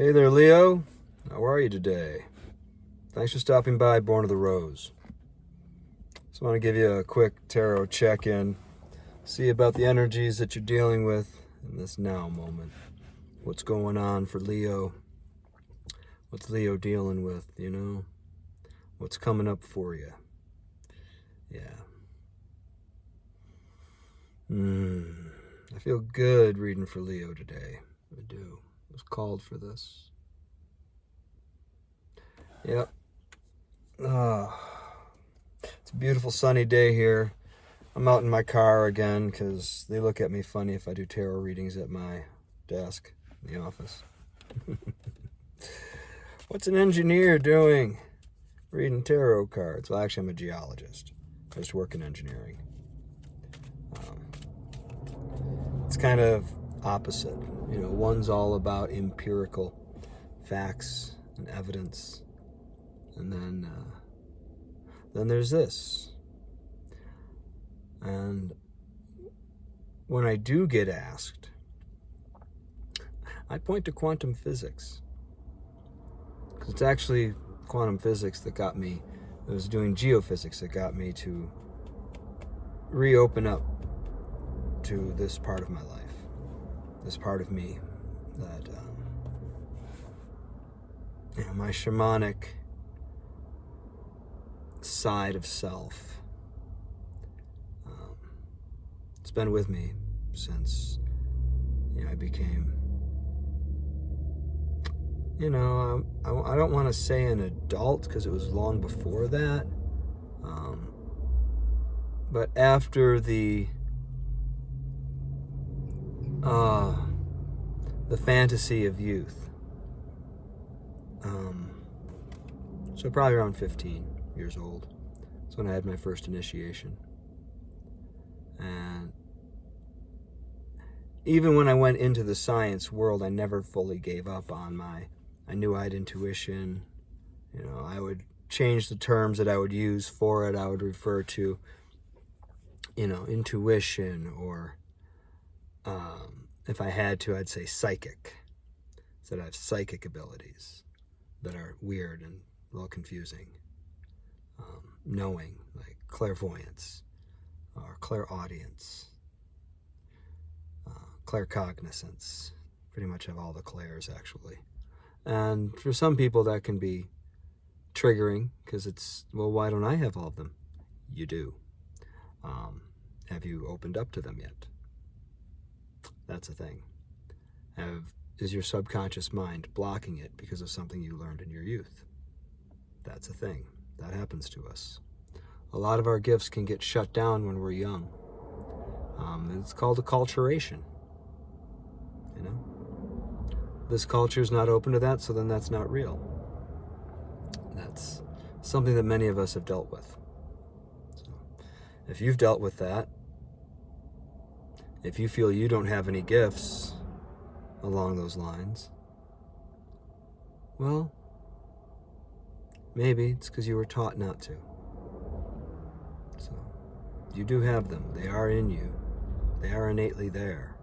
Hey there, Leo. How are you today? Thanks for stopping by Born of the Rose. Just want to give you a quick tarot check-in. See about the energies that you're dealing with in this now moment. What's going on for Leo? What's Leo dealing with, What's coming up for you? Yeah. I feel good reading for Leo today. I do. I was called for this. Yep. It's a beautiful sunny day here. I'm out in my car again because they look at me funny if I do tarot readings at my desk in the office. What's an engineer doing? Reading tarot cards. Well, actually, I'm a geologist. I just work in engineering. It's kind of opposite. One's all about empirical facts and evidence. And then there's this. And when I do get asked, I point to quantum physics. Because it's actually quantum physics that got me, I was doing geophysics that got me to reopen up to this part of my life, this part of me that, my shamanic side of self. It's been with me since, I became, I don't want to say an adult because it was long before that. But after the fantasy of youth. So probably around 15 years old. That's when I had my first initiation. And even when I went into the science world, I never fully gave up on I knew I had intuition. I would change the terms that I would use for it. I would refer to, intuition, or if I had to, I'd say psychic. So I have psychic abilities that are weird and a little confusing. Knowing, like clairvoyance, or clairaudience, claircognizance. Pretty much have all the clairs, actually. And for some people that can be triggering because it's, well, why don't I have all of them? You do. Have you opened up to them yet? That's a thing. Is your subconscious mind blocking it because of something you learned in your youth? That's a thing. That happens to us. A lot of our gifts can get shut down when we're young. It's called acculturation. This culture is not open to that, so then that's not real. That's something that many of us have dealt with. So, if you've dealt with that, if you feel you don't have any gifts along those lines, well, maybe it's because you were taught not to. So, you do have them. They are in you. They are innately there.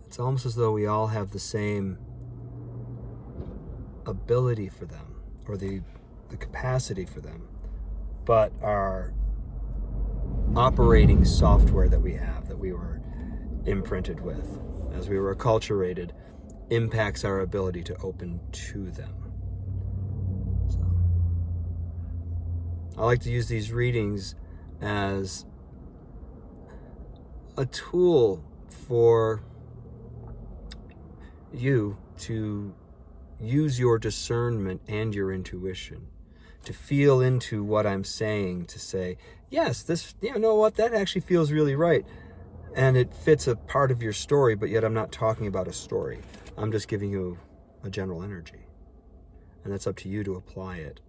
It's almost as though we all have the same ability for them, or the capacity for them, but our operating software that we have, that we were imprinted with, as we were acculturated, impacts our ability to open to them. So, I like to use these readings as a tool for you to use your discernment and your intuition to feel into what I'm saying, to say, yes, this, what, that actually feels really right. And it fits a part of your story, but yet I'm not talking about a story. I'm just giving you a general energy. And that's up to you to apply it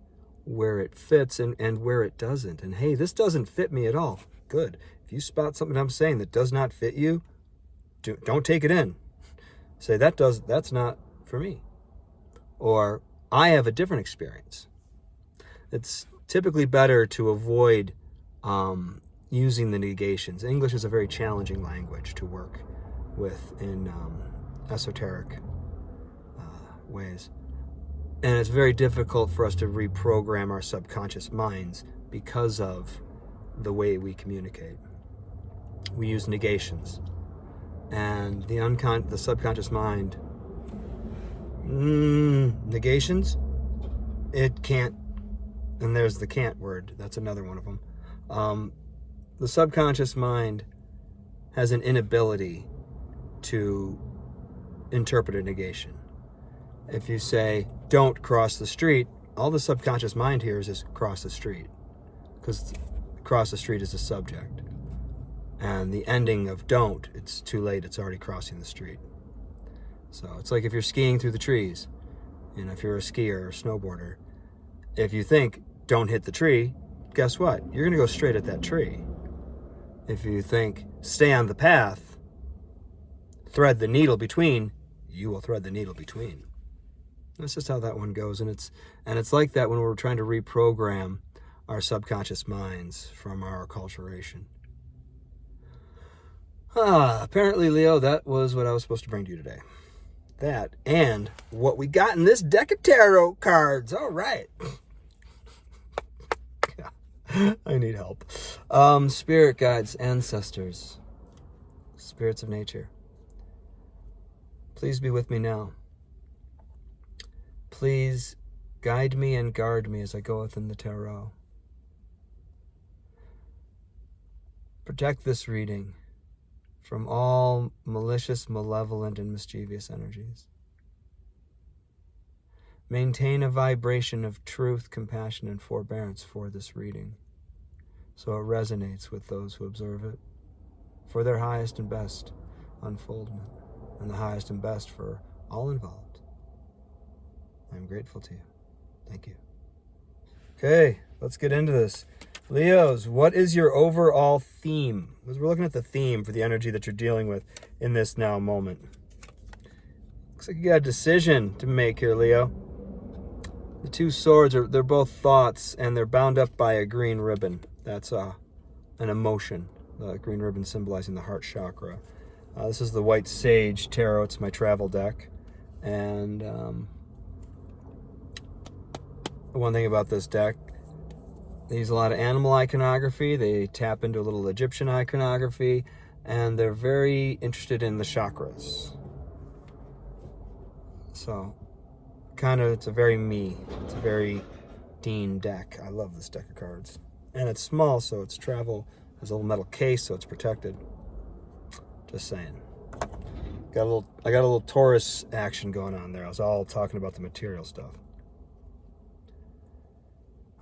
where it fits and where it doesn't. And hey, this doesn't fit me at all. Good. If you spot something I'm saying that does not fit you, don't take it in. Say, that's not for me. Or, I have a different experience. It's typically better to avoid using the negations. English is a very challenging language to work with in esoteric ways. And it's very difficult for us to reprogram our subconscious minds because of the way we communicate. We use negations. And the subconscious mind, negations, it can't, and there's the can't word, that's another one of them. The subconscious mind has an inability to interpret a negation. If you say, don't cross the street, all the subconscious mind hears is cross the street, because cross the street is the subject. And the ending of don't, it's too late, it's already crossing the street. So it's like if you're skiing through the trees, and if you're a skier or a snowboarder, if you think, don't hit the tree, guess what? You're going to go straight at that tree. If you think, stay on the path, thread the needle between, you will thread the needle between. That's just how that one goes. And it's like that when we're trying to reprogram our subconscious minds from our acculturation. Apparently, Leo, that was what I was supposed to bring to you today. That and what we got in this deck of tarot cards. All right. I need help. Spirit guides, ancestors, spirits of nature, please be with me now. Please guide me and guard me as I go within the tarot. Protect this reading from all malicious, malevolent, and mischievous energies. Maintain a vibration of truth, compassion, and forbearance for this reading, so it resonates with those who observe it, for their highest and best unfoldment, and the highest and best for all involved. I'm grateful to you. Thank you. Okay, let's get into this. Leos, what is your overall theme? Because we're looking at the theme for the energy that you're dealing with in this now moment. Looks like you got a decision to make here, Leo. The two swords, they're both thoughts, and they're bound up by a green ribbon. That's an emotion. The green ribbon symbolizing the heart chakra. This is the White Sage Tarot. It's my travel deck. And the one thing about this deck, they use a lot of animal iconography. They tap into a little Egyptian iconography. And they're very interested in the chakras. So, it's a very me. It's a very Dean deck. I love this deck of cards. And it's small, so it's travel. There's a little metal case, so it's protected. Just saying. I got a little Taurus action going on there. I was all talking about the material stuff.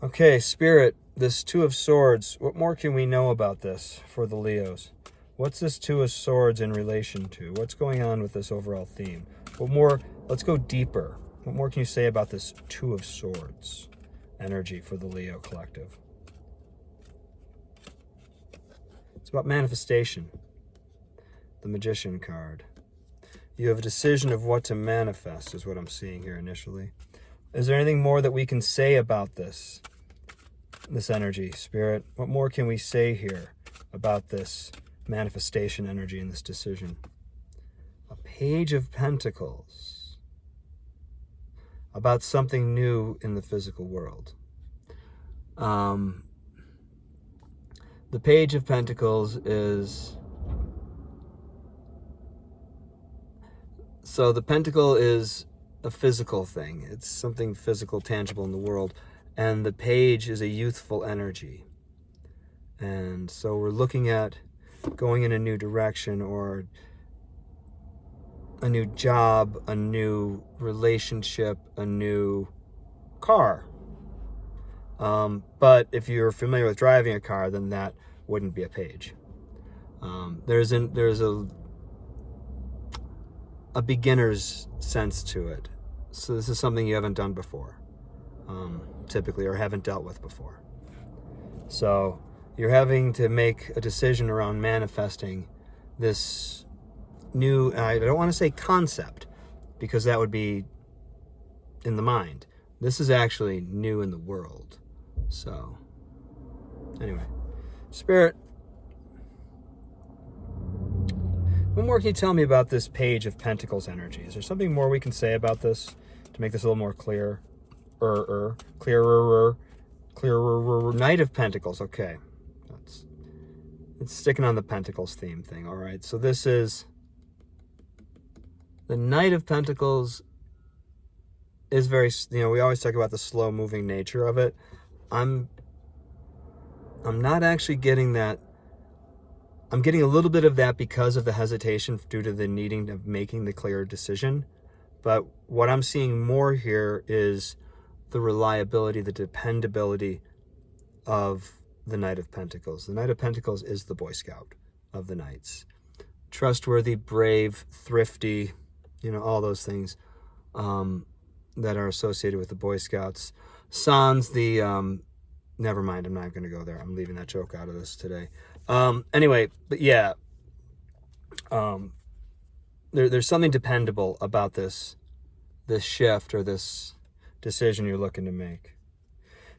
Okay, Spirit, this Two of Swords, what more can we know about this for the Leos? What's this Two of Swords in relation to? What's going on with this overall theme? What more, let's go deeper. What more can you say about this Two of Swords energy for the Leo collective? It's about manifestation. The Magician card. You have a decision of what to manifest is what I'm seeing here initially. Is there anything more that we can say about this energy, Spirit? What more can we say here about this manifestation energy and this decision? A Page of Pentacles. About something new in the physical world. The Page of Pentacles is... So the pentacle is a physical thing. It's something physical, tangible in the world. And the page is a youthful energy. And so we're looking at going in a new direction, or a new job, a new relationship, a new car. But if you're familiar with driving a car, then that wouldn't be a page. There's a beginner's sense to it. So this is something you haven't done before, typically, or haven't dealt with before. So you're having to make a decision around manifesting this new, I don't want to say concept, because that would be in the mind. This is actually new in the world. So anyway, Spirit, what more can you tell me about this Page of Pentacles energy? Is there something more we can say about this to make this a little more clearer. Clearer. Knight of Pentacles. Okay. It's sticking on the Pentacles theme thing. All right. So this is the Knight of Pentacles is very, we always talk about the slow moving nature of it. I'm not actually getting that. I'm getting a little bit of that because of the hesitation due to the needing of making the clear decision. But what I'm seeing more here is the reliability, the dependability of the Knight of Pentacles. The Knight of Pentacles is the Boy Scout of the Knights. Trustworthy, brave, thrifty, all those things that are associated with the Boy Scouts. Sans the, never mind, I'm not going to go there. I'm leaving that joke out of this today. Anyway, but yeah, there's something dependable about this shift or this decision you're looking to make.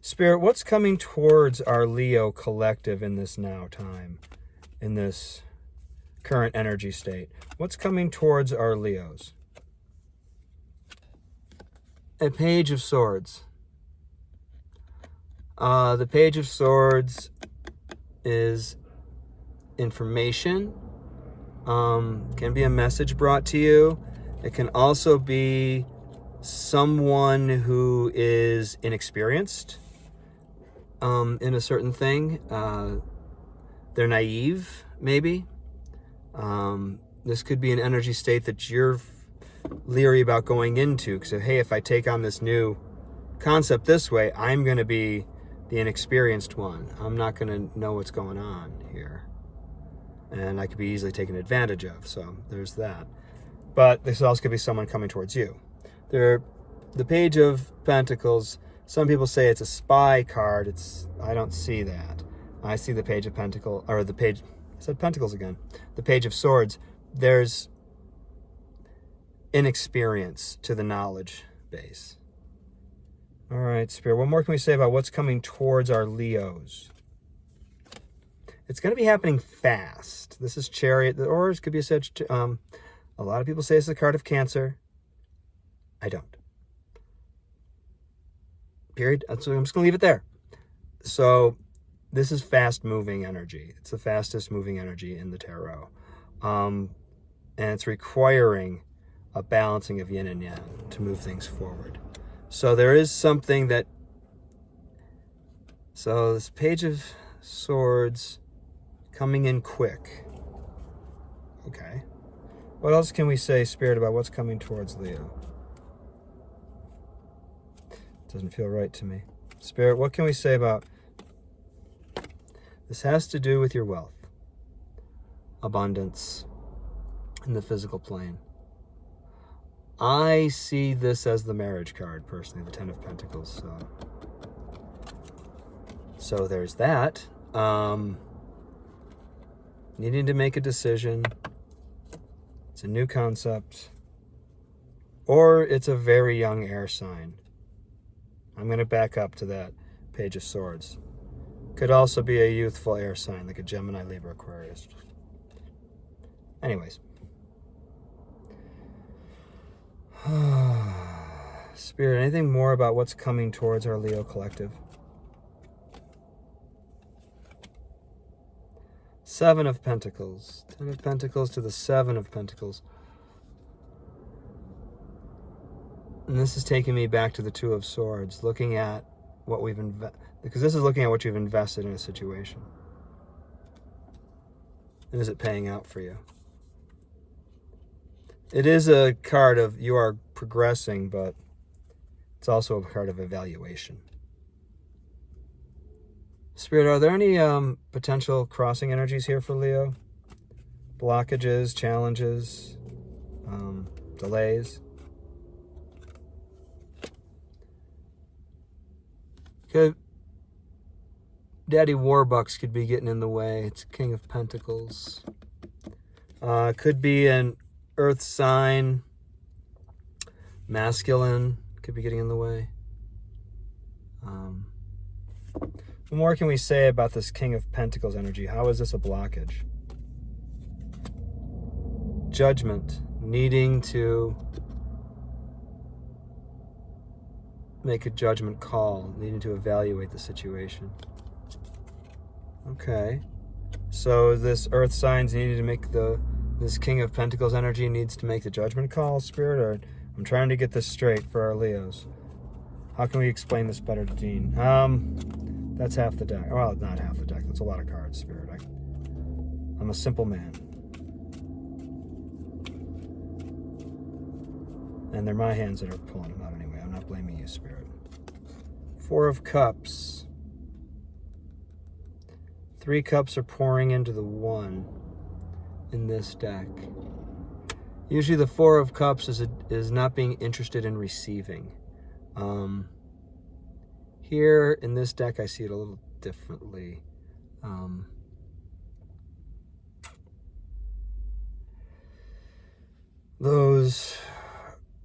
Spirit, what's coming towards our Leo collective in this now time, in this current energy state? What's coming towards our Leos? A Page of Swords. The Page of Swords is information. Can be a message brought to you. It can also be someone who is inexperienced in a certain thing. They're naive, maybe. This could be an energy state that you're leery about going into. Because, hey, if I take on this new concept this way, I'm going to be the inexperienced one. I'm not going to know what's going on here. And I could be easily taken advantage of. So there's that. But this also could be someone coming towards you. The Page of Pentacles, some people say it's a spy card. I don't see that. I see the Page of Pentacles, or the Page, I said Pentacles again. The Page of Swords. There's inexperience to the knowledge base. All right, Spirit, what more can we say about what's coming towards our Leos? It's going to be happening fast. This is Chariot, or it could be a lot of people say it's the card of Cancer. I don't. Period. So I'm just going to leave it there. So this is fast-moving energy. It's the fastest moving energy in the tarot. And it's requiring a balancing of yin and yang to move things forward. So there is something that... So this Page of Swords coming in quick. Okay. What else can we say, Spirit, about what's coming towards Leo? Doesn't feel right to me. Spirit, what can we say about... This has to do with your wealth, abundance in the physical plane. I see this as the marriage card, personally, the Ten of Pentacles. So there's that. Needing to make a decision. It's a new concept. Or it's a very young air sign. I'm going to back up to that Page of Swords. Could also be a youthful air sign, like a Gemini, Libra, Aquarius. Anyways. Spirit, anything more about what's coming towards our Leo collective? Seven of Pentacles. Ten of Pentacles to the Seven of Pentacles. And this is taking me back to the Two of Swords, looking at what we've invested, because this is looking at what you've invested in a situation. And is it paying out for you? It is a card of you are progressing, but it's also a card of evaluation. Spirit, are there any potential crossing energies here for Leo? Blockages, challenges, delays? Okay. Daddy Warbucks could be getting in the way. It's King of Pentacles. Could be an earth sign. Masculine could be getting in the way. What more can we say about this King of Pentacles energy? How is this a blockage? Judgment. Needing to make a judgment call, needing to evaluate the situation. Okay. So this earth signs needing to make this King of Pentacles energy needs to make the judgment call, Spirit, or I'm trying to get this straight for our Leos. How can we explain this better to Dean? That's half the deck. Well, not half the deck. That's a lot of cards, Spirit. I'm a simple man. And they're my hands that are pulling them out anyway. I'm not blaming you, Spirit. Four of Cups. 3 cups are pouring into the 1 in this deck. Usually the Four of Cups is not being interested in receiving. Here in this deck, I see it a little differently. Those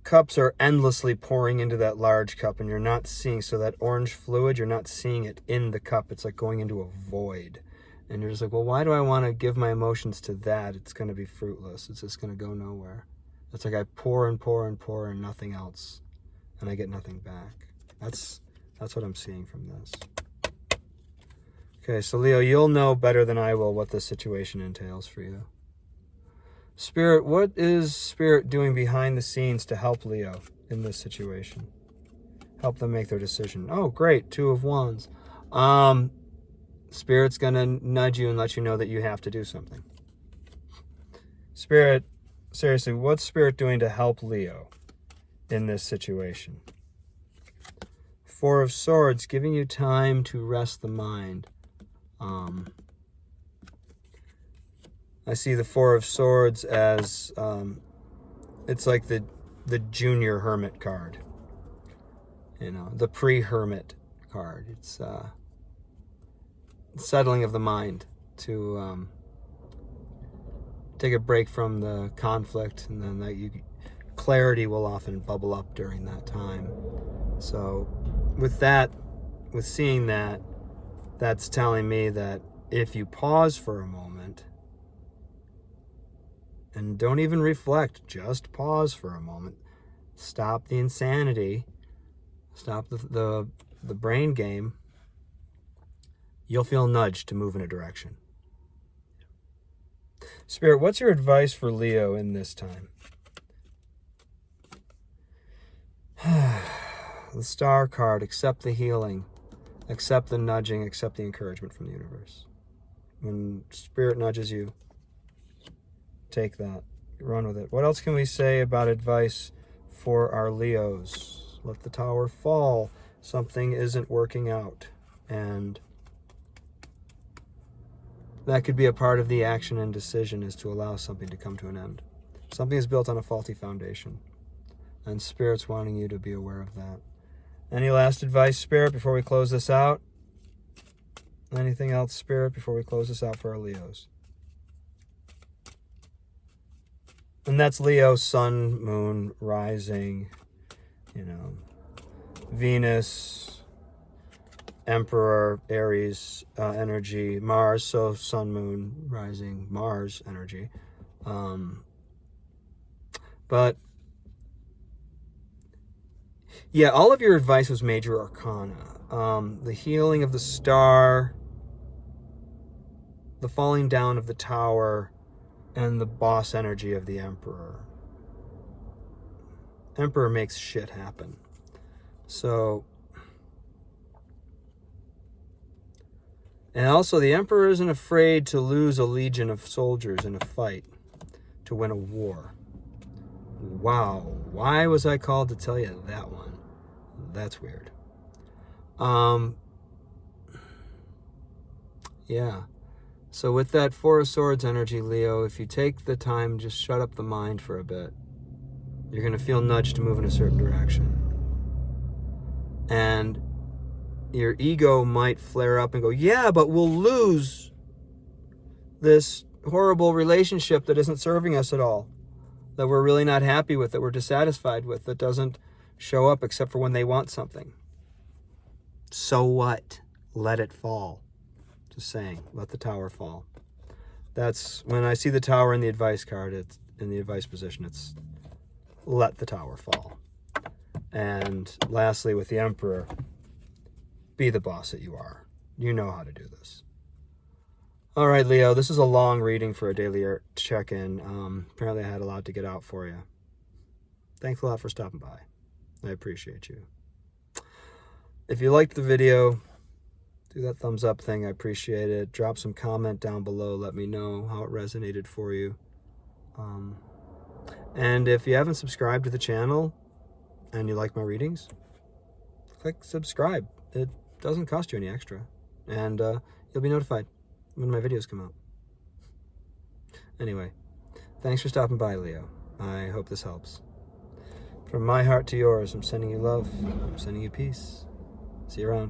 cups are endlessly pouring into that large cup, and you're not seeing, so that orange fluid, you're not seeing it in the cup. It's like going into a void. And you're just like, well, why do I want to give my emotions to that? It's going to be fruitless. It's just going to go nowhere. It's like I pour and pour and pour and nothing else, and I get nothing back. That's what I'm seeing from this. Okay, so Leo, you'll know better than I will what this situation entails for you. Spirit, what is Spirit doing behind the scenes to help Leo in this situation? Help them make their decision. Oh, great, 2 of Wands. Spirit's going to nudge you and let you know that you have to do something. Spirit, seriously, what's Spirit doing to help Leo in this situation? 4 of Swords, giving you time to rest the mind. I see the 4 of Swords as, it's like the junior hermit card. You know, the pre-hermit card. It's settling of the mind to take a break from the conflict, and then clarity will often bubble up during that time. So with seeing that, that's telling me that if you pause for a moment and don't even reflect, just pause for a moment, stop the insanity, stop the brain game, you'll feel nudged to move in a direction. Spirit, what's your advice for Leo in this time? The Star card, accept the healing, accept the nudging, accept the encouragement from the universe. When Spirit nudges you, take that, run with it. What else can we say about advice for our Leos? Let the Tower fall. Something isn't working out, and that could be a part of the action and decision, is to allow something to come to an end. Something is built on a faulty foundation, and Spirit's wanting you to be aware of that. Any last advice, Spirit, before we close this out? Anything else, Spirit, before we close this out for our Leos? And that's Leo, Sun, Moon, Rising, Venus, Emperor, Aries energy, Mars, so Sun, Moon, Rising, Mars energy. But yeah, all of your advice was major arcana. The healing of the Star, the falling down of the Tower, and the boss energy of the Emperor. Emperor makes shit happen. So, and also the Emperor isn't afraid to lose a legion of soldiers in a fight to win a war. Wow, why was I called to tell you that one? That's weird. Yeah. So with that 4 of Swords energy, Leo, if you take the time, just shut up the mind for a bit, you're going to feel nudged to move in a certain direction. And your ego might flare up and go, yeah, but we'll lose this horrible relationship that isn't serving us at all, that we're really not happy with, that we're dissatisfied with, that doesn't show up except for when they want something. So what? Let it fall. Just saying, let the Tower fall. That's when I see the Tower in the advice card, it's in the advice position, it's let the Tower fall. And lastly, with the Emperor, be the boss that you are. You know how to do this. All right, Leo, this is a long reading for a daily check-in. Apparently I had a lot to get out for you. Thanks a lot for stopping by. I appreciate you. If you liked the video, do that thumbs up thing. I appreciate it. Drop some comment down below. Let me know how it resonated for you. And if you haven't subscribed to the channel and you like my readings, click subscribe. It doesn't cost you any extra. And you'll be notified when my videos come out. Anyway, thanks for stopping by, Leo. I hope this helps. From my heart to yours, I'm sending you love. I'm sending you peace. See you around.